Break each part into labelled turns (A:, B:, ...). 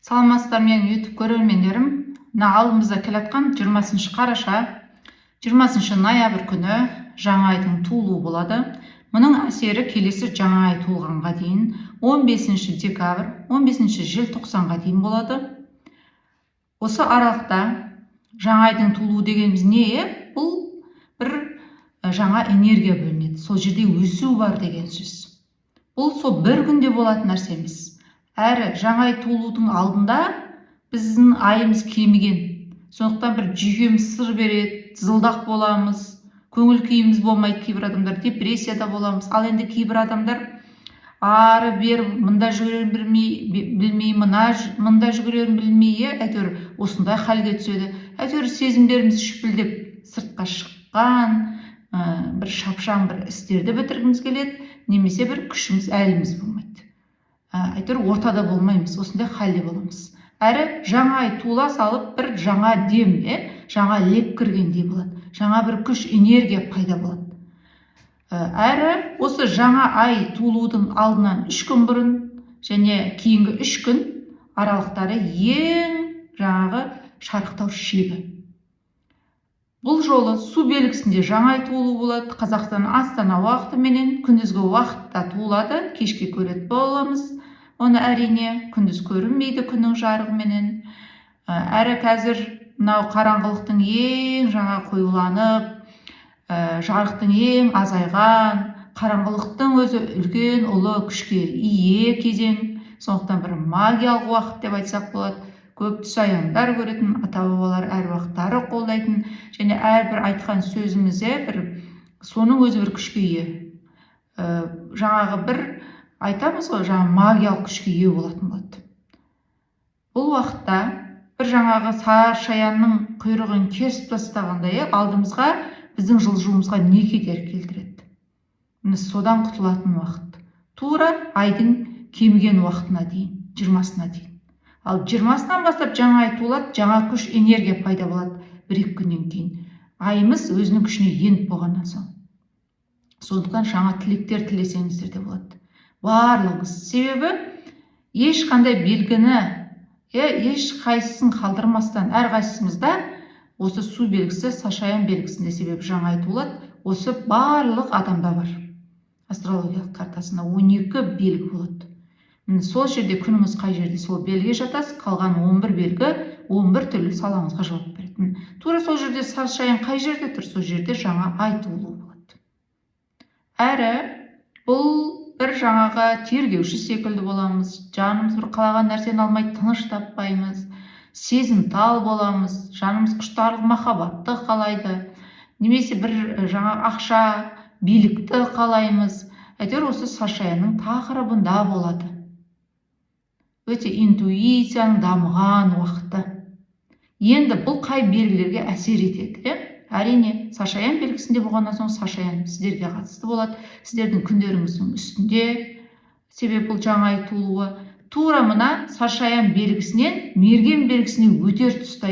A: Саламатсыздар менің YouTube көрермендерім. Мына алдымызда келатқан 20 қараша, 20 ноябрь күні жаңа айдың туылуы болады. Мұның әсері келесі жаңа ай туылғанға дейін 15 декабрь, 15 желтоқсанға дейін болады. Осы аралықта жаңа айдың туылуы дегеніміз не? Бұл бір жаңа энергия бөлінеді. Сол жерде өсу бар деген сөз. Бұл сол бір күнде болатын нәрсе емес. Әрі жаңа ай туылудың алдында біздің айымыз кеміген. Сондықтан бір жүйкеміз сыр береді, зылдақ боламыз, көңіл күйіміз болмайды, кейбір адамдар депрессияда боламыз. Ал енді кейбір адамдар ары бер мында жүгерерін білмей, мында жүгерерін білмей, әйтеуір осындай халге түседі. Әйтеуір сезімдеріміз шүпілдеп сыртқа шыққан, бір шапшаң бір істерді бітіргіміз келеді, немесе бір күшіміз әліміз болмайды. Әйтеуір ортада болмаймыз, осындай халде боламыз. Әрі жаңа ай туыла салып бір жаңа дем, жаңа леп кіргендей болады. Жаңа бір күш, энергия пайда болады. Әрі осы жаңа ай туылудың алдынан 3 күн бұрын және кейінгі 3 күн аралықтары ең жаңағы шарықтау шегі. Бұл жолы су белгісінде жаңа ай туылу болады. Қазақстан Астана уақытыменен күндізгі уақытта туылады, кешке көретін боламыз. Оны әрине күндіз көрінбейді күннің жарығыменен. Әрі қазір мынау қараңғылықтың ең жаңа қоюланып, жарықтың ең азайған, қараңғылықтың өзі үлкен ұлы күшке ие кезең. Сондықтан бір магиялық уақыт деп айтсақ болады. Көп түс аяндар көретін, ата-бабалар әруақтары қолдайтын, және әрбір айтқан сөзімізде бір соның өзі бір күшке ие. Жаңағы бір айтамыз ғой, жаңа магиялық күшке ие болатын болады. Бұл уақытта бір жаңағы саршаянның құйрығын кесіп тастағандай алдымызға біздің жылжуымызға не кедергі келтіреді. Міне содан құтылатын уақыт. Тура айдың кеміген уақытына дейін, 20-сына дейін. Ал 20-сынан бастап жаңа ай туылады, жаңа күш, энергия пайда болады 1-2 күннен кейін. Айымыз өзінің күшіне еніп болғаннан соң. Сондықтан жаңа тілектер тілесеңіздер де болады. Барлығымыз. Себебі ешқандай белгіні, еш қайсысын қалдырмастан әрқайсымызда осы су белгісі, сашаян белгісінде себебі жаңа ай туылады. Осы барлық адамда бар. Астрологиялық картасында 12 белгі болады. Сол жерде күніңіз қай жерде сол белге жатасыз, қалған 11 белгі 11 түрлі салаңызға жауап береді. Тура сол жерде сашаян қай жерде тұр, сол жерде жаңа ай туылуы болады. Әрі бұл бір жаңағы тергеуші секілді боламыз, жанымыз бір қалаған нәрсені алмай тыныш таппаймыз, сезімтал боламыз, жанымыз құштарлық махаббатты қалайды, немесе бір жаңа ақша, билікті қалаймыз. Әйтеуір осы сашаянның тақырыбында болады. Өте интуицияның дамыған уақыты. Енді бұл қай белгілерге әсер етеді? Әрине, сашаян белгісінде болғаннан соң сашаян сіздерге қатысты болады. Сіздердің күндеріңіздің үстінде, себебі бұл жаңа ай туылуы. Тура мына сашаян белгісінен мерген белгісіне өтер тұста,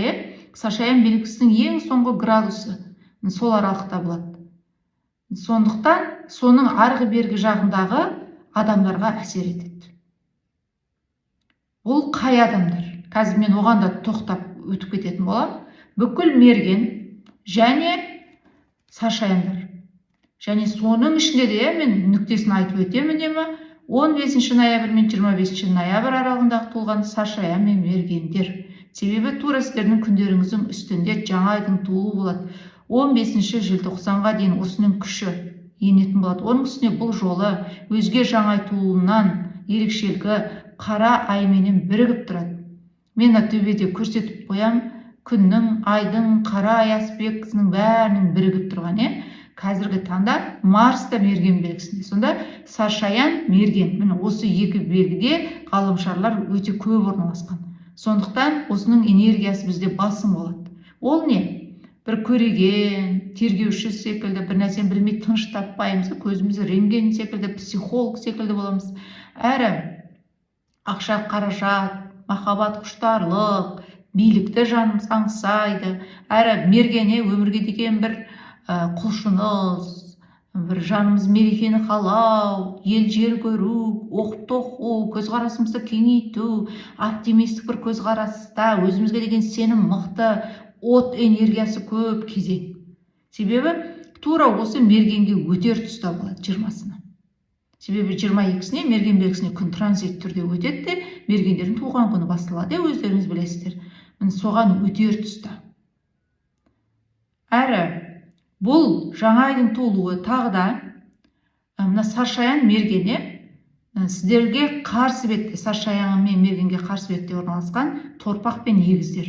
A: сашаян белгісінің ең соңғы градусы сол аралықта болады. Сондықтан соның арғы бергі жағындағы адамдарға әсер етеді. Бұл қай адамдар? Қазір мен оған да тоқтап өтіп кететін болам. Бүкіл мерген және сашаяндар. Және соның ішінде де мен нүктесін айтып өтемін демі, 15 ноябрь мен 25 ноябрь аралығындағы туылған сашаян мен мергендер. Себебі тура сіздердің күндеріңіздің үстінде жаңа айдың туылуы болады. 15 желтоқсанға дейін осының күші енетін болады. Оның үстіне бұл жолы өзге жаңа ай туылуынан ерекшелігі қара айменен бірігіп тұрады. Мен төбеде көрсетіп қоям, күннің, айдың, қара ай аспектісінің бәрінің бірігіп тұрған. Қазіргі таңда Марс та мерген белгісінде. Сонда сашаян мерген. Міне осы екі белгіде ғалымшарлар өте көп орналасқан. Сондықтан осының энергиясы бізде басым болады. Ол не? Бір көреген, тергеуші секілді, бір нәрсені білмей тыныш таппаймыз, көзіміз рентген секілді, психолог секілді боламыз. Әрі ақша, қаражат, махаббат, құштарлық, билікті жанымыз аңсайды. Әрі мергене өмірге деген бір құлшыныс, бір жанымыз мерекені қалау, ел жер көру, оқып тоқу, көзқарасымызды кеңейту, оптимистік бір көзқараста өзімізге деген сенім мықты, от энергиясы көп кезең. Себебі тура осы мергенге өтер тұста болады 20-сына. Себебі 22-сіне мерген белгісіне күн транзит түрде өтеді де, мергендердің туған күні басталады, өздеріңіз білесіздер. Соған өтер тұста. Әрі бұл жаңа айдың туылуы тағы да мына Саршаян мергені сіздерге қарсы бетте, Саршаян мен мергенге қарсы бетте орналасқан торпақ пен егіздер.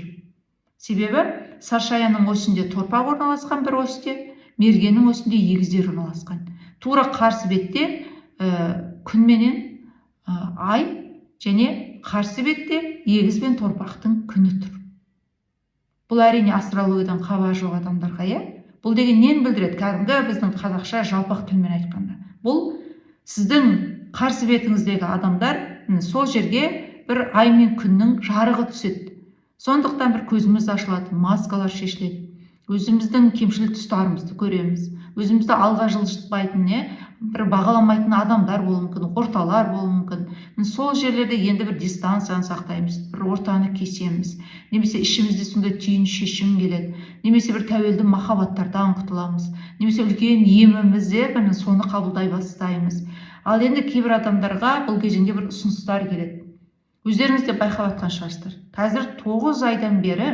A: Себебі Саршаянның осінде торпақ орналасқан бір осьте, мергеннің осінде егіздер орналасқан. Тура қарсы бетте күн менен ай және қарсы бетте егіз бен торпақтың күні тұр. Бұл әрине астрологиядан хабары жоқ адамдарға, бұл деген нені білдіреді? Кәдімгі біздің қазақша жалпақ тілмен айтқанда. Бұл сіздің қарсы бетіңіздегі адамдар сол жерге бір ай мен күннің жарығы түседі. Сондықтан бір көзіміз ашылады, маскалар шешіледі. Өзіміздің кемшіл тұстарымызды көреміз. Өзімізді алға жылжытпайтын, бір бағаламайтын адамдар болуы мүмкін, орталар болуы мүмкін. Сол жерлерде енді бір дистанцияны сақтаймыз, бір ортаны кесеміз. Немесе ішімізде сондай түйін шешім келеді. Немесе бір тәуелді махаббаттардан құтыламыз. Немесе үлкен емімізде соны қабылдай бастаймыз. Ал енді кейбір адамдарға бұл кезеңде бір ұсыныстар келеді. Өздеріңіз де байқап жатқан шығарсыздар. Қазір 9 айдан бері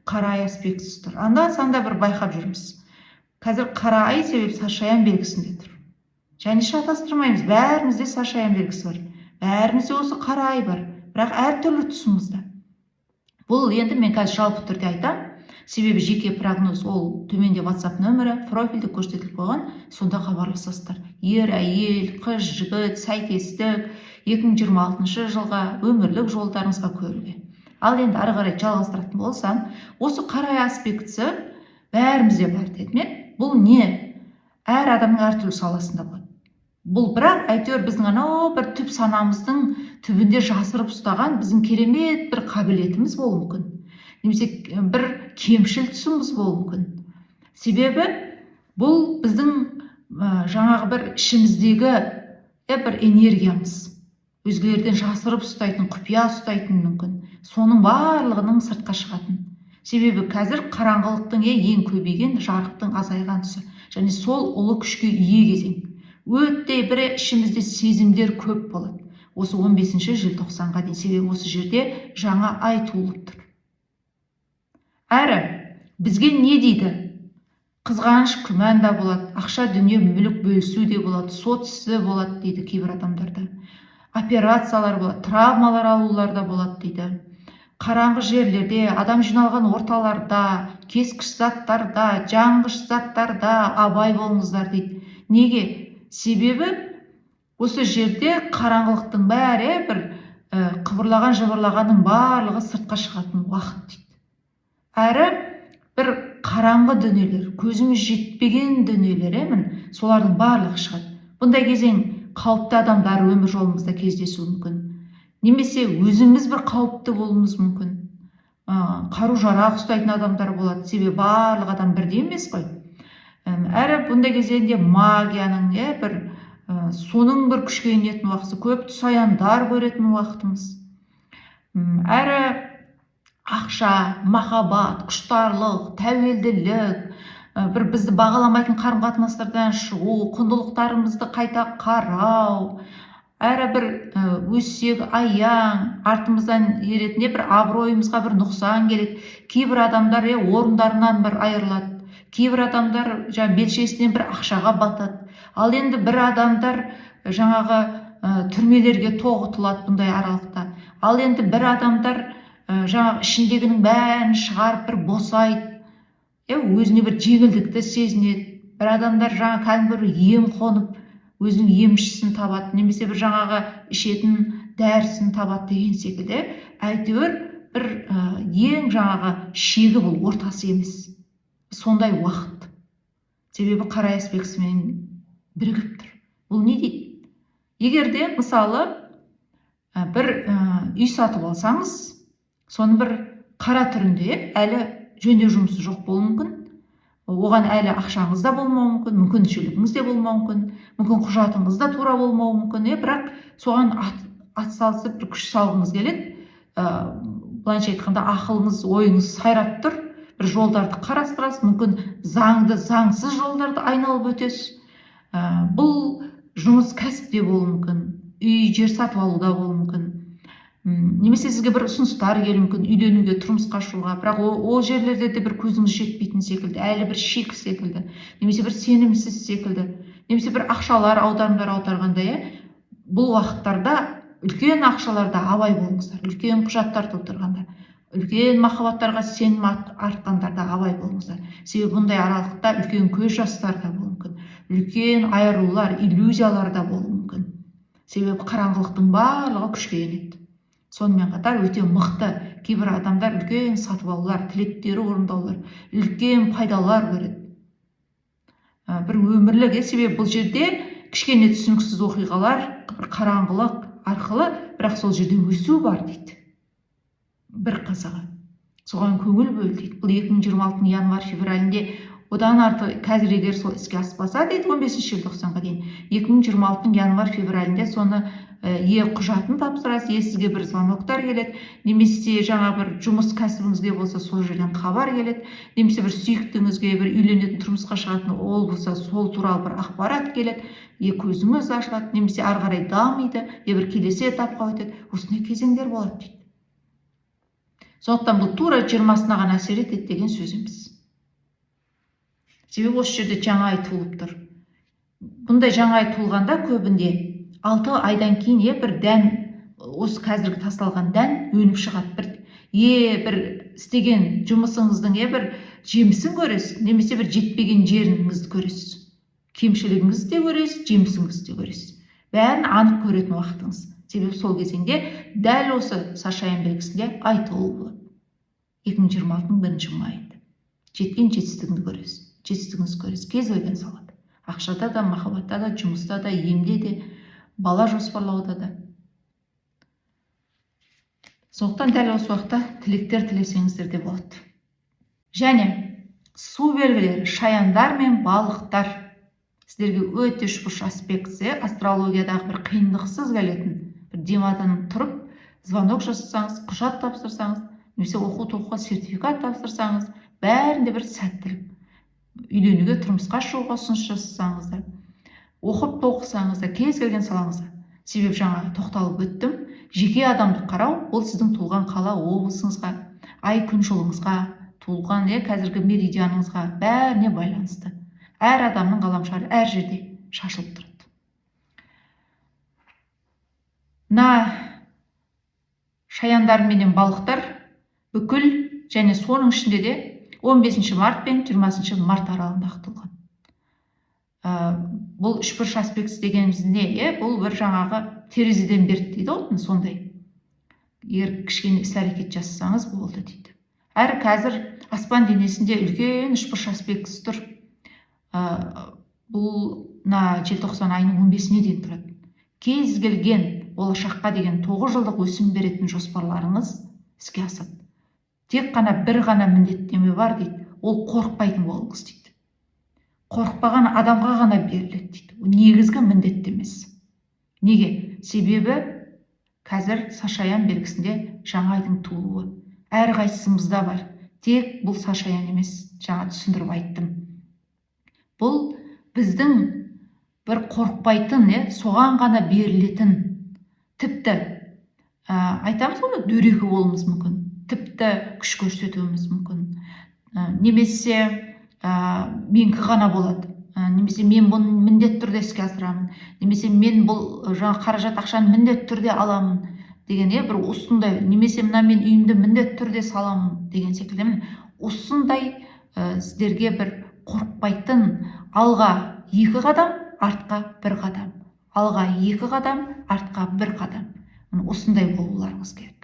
A: қара ай аспектісі тұр. Анда-санда бір байқап жүрміз. Қазір қара ай себеп Саршаян белгісінде тұр. Және шатастырмаймыз, бәрімізде Саршаян белгісі бар. Бәрімізде осы қара ай бар, бірақ әртүрлі тұсымызда. Бұл енді мен қазір жалпы түрде айтам. Себебі жеке прогноз ол төменде WhatsApp нөмірі, профильде көрсетіліп қойған, сонда хабарласасыздар. Ер, әйел, қыз, жігіт, сәйкестік 2026 жылға өмірлік жолдарыңызға көруге. Ал енді ары қарай жалғастыратын болсам, осы қара ай аспектісі бәрімізде бар дедім. Бұл не? Әр адамның әртүрлі саласында болады. Бұл бірақ әйтеуір біздің анау бір түп санамыздың түбінде жасырып ұстаған біздің керемет бір қабілетіміз болуы мүмкін. Немесе бір кемшіл тұсымыз болуы мүмкін. Себебі бұл біздің жаңағы бір ішіміздегі бір энергиямыз. Өзгелерден жасырып ұстайтын, құпия ұстайтын мүмкін. Соның барлығының сыртқа шығатын. Себебі қазір қараңғылықтың ең көбейген, жарықтың азайған тұсы. Және сол ұлы күшке ие кезең. Өте бір ішімізде сезімдер көп болады. Осы 15 желтоқсанға дейін. Себебі осы жерде жаңа ай туылып тұр. Әрі бізге не дейді? Қызғаныш, күмән да болады, ақша, дүние, мүлік бөлісу де болады, сот ісі болады дейді кейбір адамдарда. Операциялар болады, травмалар алулар да болады дейді. Қараңғы жерлерде, адам жиналған орталарда, кескіш заттарда, жаңғыш заттарда абай болыңыздар дейді. Неге? Себебі осы жерде қараңғылықтың бәрі бір қыбырлаған жыбырлағанның барлығы сыртқа шығатын уақыт дейді. Әрі бір қараңғы дүниелер, көзіміз жетпеген дүниелер, солардың барлығы шығады. Бұндай кезең қауіпті адамдар өмір жолымызда кездесуі мүмкін. Немесе өзіміз бір қауіпті болуымыз мүмкін. Қару-жарақ ұстайтын адамдар болады. Себебі барлық адам бірдей емес қой. Әрі бұндай кезеңде магияның соның бір күшке енетін уақыты, көп тұсаяндар көретін уақытымыз. Әрі ақша, махаббат, құштарлық, тәуелділік, бір бізді бағаламайтын қарым-қатынастардан шығу, құндылықтарымызды қайта қарау, әрі бір өссек аяң, артымыздан еретінде бір абыройымызға бір нұқсан келеді. Кейбір адамдар орындарынан бір айырылады. Кейбір адамдар белшесінен бір ақшаға батады. Ал енді бір адамдар жаңағы түрмелерге тоғытылады бұндай аралықта. Ал енді бір адамдар жаңағы ішіндегінің бәрін шығарып бір босайды. Өзіне бір жеңілдікті сезінеді. Бір адамдар жаңа кәдімгі бір ем қонып, өзінің емшісін табады, немесе бір жаңағы ішетін дәрісін табады деген секілді. Әйтеуір бір ең жаңағы шегі бұл, ортасы емес. Сондай уақыт. Себебі қара ай аспектісімен бірігіп тұр. Бұл не дейді? Егерде мысалы бір үй сатып алсаңыз, соны бір қара түрінде әлі жөндеу жұмысы жоқ болуы мүмкін. оған әлі ақшаңыз да болмауы мүмкін, мүмкіншілігіңіз де болмауы мүмкін, мүмкін құжатыңыз да тура болмауы мүмкін, бірақ соған атсалысып бір күш салғыңыз келеді. Былайша айтқанда ақылыңыз, ойыңыз сайрап тұр, бір жолдарды қарастырасыз, мүмкін заңды, заңсыз жолдарды айналып өтесіз. Бұл жұмыс кәсіпте болуы мүмкін, үй, жер сатып алуда болуы мүмкін. Немесе сізге бір ұсыныстар келуі мүмкін, үйленуге, тұрмысқа шығуға, бірақ ол жерлерде де бір көзіңіз жетпейтін секілді, әлі бір шек секілді, немесе бір сенімсіз секілді, немесе бір ақшалар, аударымдар аударғанда, бұл уақыттарда үлкен ақшаларда абай болыңыздар, үлкен құжаттар толтырғанда, үлкен махаббаттарға сенім артқандарда абай болыңыздар. Себебі бұндай аралықта үлкен көз жастар да болуы мүмкін, үлкен айырулар, иллюзиялар да болуы мүмкін. Себебі қараңғылықтың барлығы күшке енеді. Сонымен қатар өте мықты кейбір адамдар үлкен сатып алулар, тілектері орындаулар, үлкен пайдалар көреді. Бір өмірлік, себебі бұл жерде кішкене түсініксіз оқиғалар, бір қараңғылық арқылы, бірақ сол жерде өсу бар дейді. Бір қызығы. Соған көңіл бөл дейді. Бұл 2026 январь-февралінде одан арты қазір егер сол іске аспаса дейді 15 желтоқсанға дейін 2026 январь-февралінде соны құжатын тапсырасыз, сізге бір звоноктар келеді, немесе жаңа бір жұмыс кәсібіңізге болса сол жерден хабар келеді, немесе бір сүйіктіңізге, бір үйленетін, тұрмысқа шығатын ол болса сол туралы бір ақпарат келеді, көзіңіз ашылады, немесе ары қарай дамиды, бір келесі этапқа өтеді. Осындай кезеңдер болады дейді. Сондықтан бұл тура 20-сына ғана әсер етеді деген сөз емес. Себебі осы жерде жаңа ай туылып тұр. Бұндай жаңа ай туылғанда көбінде 6 айдан кейін бір дән, осы қазіргі тасталған дән өніп шығады. Бір істеген жұмысыңыздың бір жемісін көресіз, немесе бір жетпеген жеріңізді көресіз. Кемшілігіңізді де көресіз, жемісіңізді де көресіз. Бәрін анық көретін уақытыңыз. Себебі сол кезеңде дәл осы Сашаян белгісінде ай толуы болады. 2026-ның 1 майында. Жеткен жетістігіңізді көресіз, кез келген салада. Ақшада да, махаббатта да, жұмыста да, емде де, бала жоспарлауда да. Сондықтан дәл осы уақытта тілектер тілесеңіздер де болады. Және су белгілері, шаяндар мен балықтар сіздерге өте үшбұрыш аспектісі, астрологиядағы бір қиындықсыз келетін, бір демадан тұрып, звонок жасасаңыз, құжат тапсырсаңыз, немесе оқу-тоқуға сертификат тапсырсаңыз, бәрінде бір сәттілік. Үйленуге, тұрмысқа шығуға ұсыныс жасасаңыздар, оқып тоқысаңыздар, кез келген салаңызда. Себеп жаңа тоқталып өттім, жеке адамды қарау, ол сіздің туылған қала облысыңызға, ай күн жолыңызға, туылған қазіргі меридианыңызға бәріне байланысты. Әр адамның ғаламшары әр жерде шашылып тұрады. Шаяндар менен балықтар бүкіл және соның ішінде де 15 март пен 20 март аралығында туылған. Бұл үшбұрыш аспектісі дегеніміз не? Бұл бір жаңағы терезеден берді дейді ғой, сондай. Егер кішкене іс-әрекет жасасаңыз болды дейді. Әрі қазір аспан денесінде үлкен үшбұрыш аспектісі тұр. Бұл желтоқсан айының 15-іне дейін тұрады. Кез келген болашаққа деген 9 жылдық өсім беретін жоспарларыңыз іске асады. Тек қана бір ғана міндеттеме бар дейді. Ол қорықпайтын болыңыз дейді. Қорықпаған адамға ғана беріледі дейді. Негізгі міндеттемесі. Неге? Себебі қазір Сашаян белгісінде жаңа айдың туылуы. Әр қайсымызда бар. Тек бұл Сашаян емес, жаңа түсіндіріп айттым. Бұл біздің бір қорықпайтын, соған ғана берілетін, тіпті айтамыз ғой, дөрекі болуымыз мүмкін, тіпті күш көрсетуіміз мүмкін, немесе менікі ғана болады, немесе мен бұны міндетті түрде іске асырамын, немесе мен бұл қаражат ақшаны міндетті түрде аламын деген, бір осындай, немесе мен үйімді міндетті түрде саламын деген секілді. Осындай сіздерге бір қорықпайтын, алға 2 қадам, артқа 1 қадам. Алға 2 қадам, артқа 1 қадам. Осындай болуларыңыз керек.